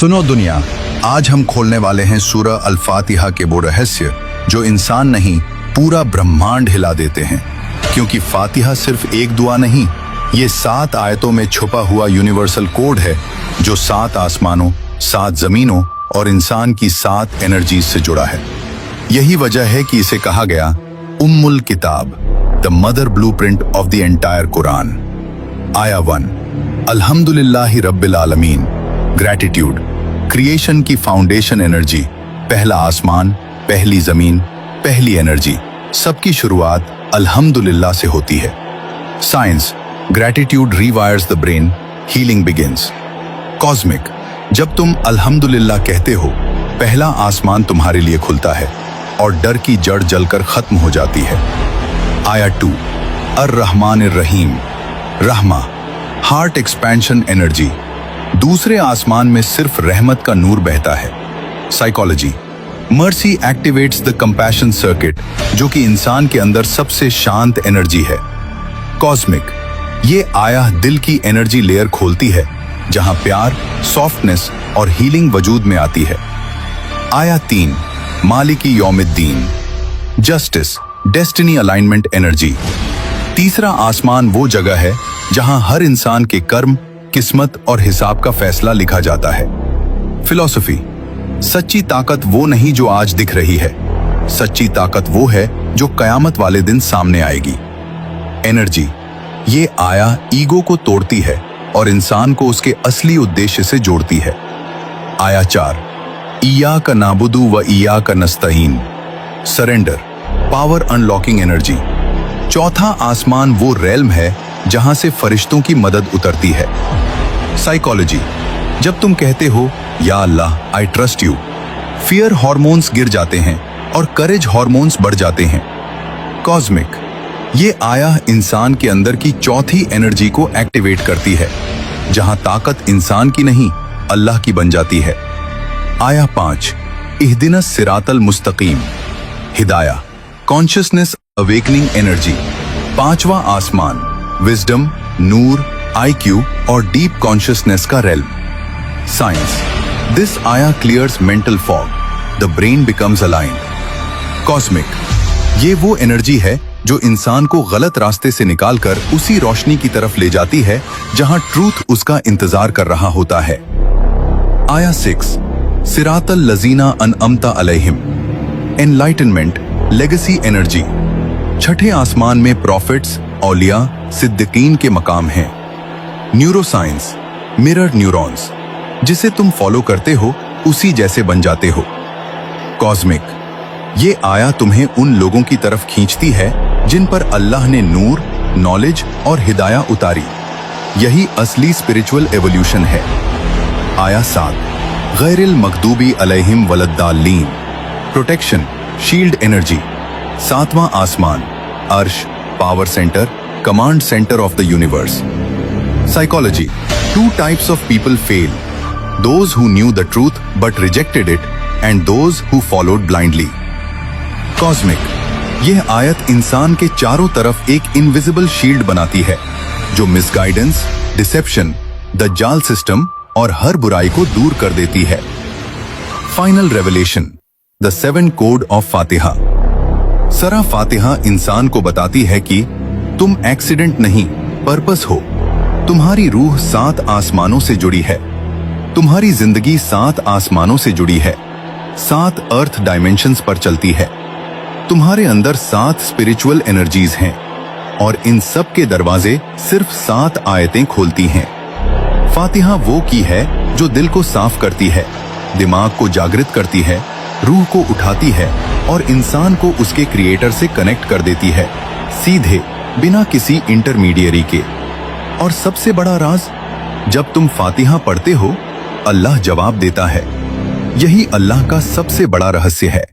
सुनो दुनिया, आज हम खोलने वाले हैं सूरह अल फातिहा के वो रहस्य जो इंसान नहीं पूरा ब्रह्मांड हिला देते हैं। क्योंकि फातिहा सिर्फ एक दुआ नहीं, ये 7 आयतों में छुपा हुआ यूनिवर्सल कोड है जो 7 आसमानों, 7 जमीनों और इंसान की 7 एनर्जीज से जुड़ा है। यही वजह है कि इसे कहा गया उम्मुल किताब, the mother blueprint of the entire Quran. आया 1, अल्हम्दुलिल्लाहि रब्बिल आलमीन। ग्रैटिट्यूड, क्रिएशन की फाउंडेशन एनर्जी, पहला आसमान, पहली जमीन, पहली एनर्जी, सबकी शुरुआत अल्हम्दुलिल्लाह से होती है। Science, gratitude rewires the brain, healing begins. Cosmic, जब तुम अल्हम्दुलिल्लाह कहते हो, पहला आसमान तुम्हारे लिए खुलता है और डर की जड़ जलकर खत्म हो जाती है। आया 2, अर्रहमानिर रहीम। रहमा, हार्ट एक्सपेंशन एनर्जी, दूसरे आसमान में सिर्फ रहमत का नूर बहता है। Psychology, mercy activates the compassion circuit, जो कि इंसान के अंदर सबसे शांत एनर्जी है। कॉस्मिक, ये आया दिल की एनर्जी लेयर खोलती है जहां प्यार, सॉफ्टनेस और हीलिंग वजूद में आती है। आया 3, मालिकी यौमिद्दीन। जस्टिस, डेस्टिनी अलाइनमेंट एनर्जी, तीसरा आसमान वो जगह है जहां हर इंसान के कर्म, किस्मत और हिसाब का फैसला लिखा जाता है। फिलॉसफी, सच्ची ताकत वो नहीं जो आज दिख रही है, सच्ची ताकत वो है जो कयामत वाले दिन सामने आएगी। एनर्जी, ये आया ईगो को तोड़ती है और इंसान को उसके असली उद्देश्य से जोड़ती है। आया 4, इय्याका नाबुदु व इय्याका नस्तईन। सरेंडर, पावर अनलॉकिंग एनर्जी, चौथा आसमान वो रेल्म है जहां से फरिश्तों की मदद उतरती है। साइकोलॉजी, जब तुम कहते हो या अल्लाह I trust you, fear hormones गिर जाते हैं और करेज हार्मोन्स बढ़ जाते हैं। कॉस्मिक, ये आया इंसान के अंदर की चौथी एनर्जी को एक्टिवेट करती है, जहां ताकत इंसान की नहीं अल्लाह की बन जाती है। आया 5, इहदिनस सिरातल मुस्तकीम। हिदाया, कॉन्शियसनेस अवेकनिंग एनर्जी, पांचवा आसमान, विजडम, नूर, आईक्यू और डीप कॉन्शियसनेस का रेल्म। साइंस, दिस आया clears mental fog, the brain becomes aligned. Cosmic, ये वो एनर्जी है जो इंसान को गलत रास्ते से निकालकर उसी रोशनी की तरफ ले जाती है जहां ट्रूथ उसका इंतजार कर रहा होता है। आया 6, सिरातल लजीना अनअमता अलैहिम। एनलाइटनमेंट, लेगेसी एनर्जी, छठे आसमान में प्रॉफिट्स, औलिया, सिद्दीकीन के मकाम हैं। न्यूरोसाइंस, मिरर न्यूरॉन्स, जिसे तुम फॉलो करते हो उसी जैसे बन जाते हो। कॉस्मिक, ये आया तुम्हें उन लोगों की तरफ खींचती है जिन पर अल्लाह ने नूर, नॉलेज और हिदाया उतारी। यही असली स्पिरिचुअल एवोल्यूशन है। आया 7, गैरिल मगदूबी अलैहिम वलद्दाल्लीन। प्रोटेक्शन, शील्ड एनर्जी, 7वां आसमान, अर्श, power centre, command centre of the universe. Psychology, 2 types of people fail, those who knew the truth but rejected it and those who followed blindly. Cosmic, यह आयत इंसान के चारों तरफ एक इनविजिबल शील्ड बनाती है जो मिसगाइडेंस, डिसेप्शन, दज्जाल सिस्टम और हर बुराई को दूर कर देती है। Final revelation, the 7 code of फातिहा। सरा फातिहा इंसान को बताती है कि तुम एक्सीडेंट नहीं, पर्पस हो। तुम्हारी रूह 7 आसमानों से जुड़ी है, तुम्हारी जिंदगी 7 आसमानों से जुड़ी है, 7 अर्थ डायमेंशंस पर चलती है। तुम्हारे अंदर 7 स्पिरिचुअल एनर्जीज हैं और इन सब के दरवाजे सिर्फ 7 आयतें खोलती हैं। फातिहा वो की है जो दिल को साफ करती है, दिमाग को जागृत करती है, रूह को उठाती है और इंसान को उसके क्रिएटर से कनेक्ट कर देती है, सीधे, बिना किसी इंटरमीडियरी के। और सबसे बड़ा राज, जब तुम फातिहा पढ़ते हो, अल्लाह जवाब देता है। यही अल्लाह का सबसे बड़ा रहस्य है।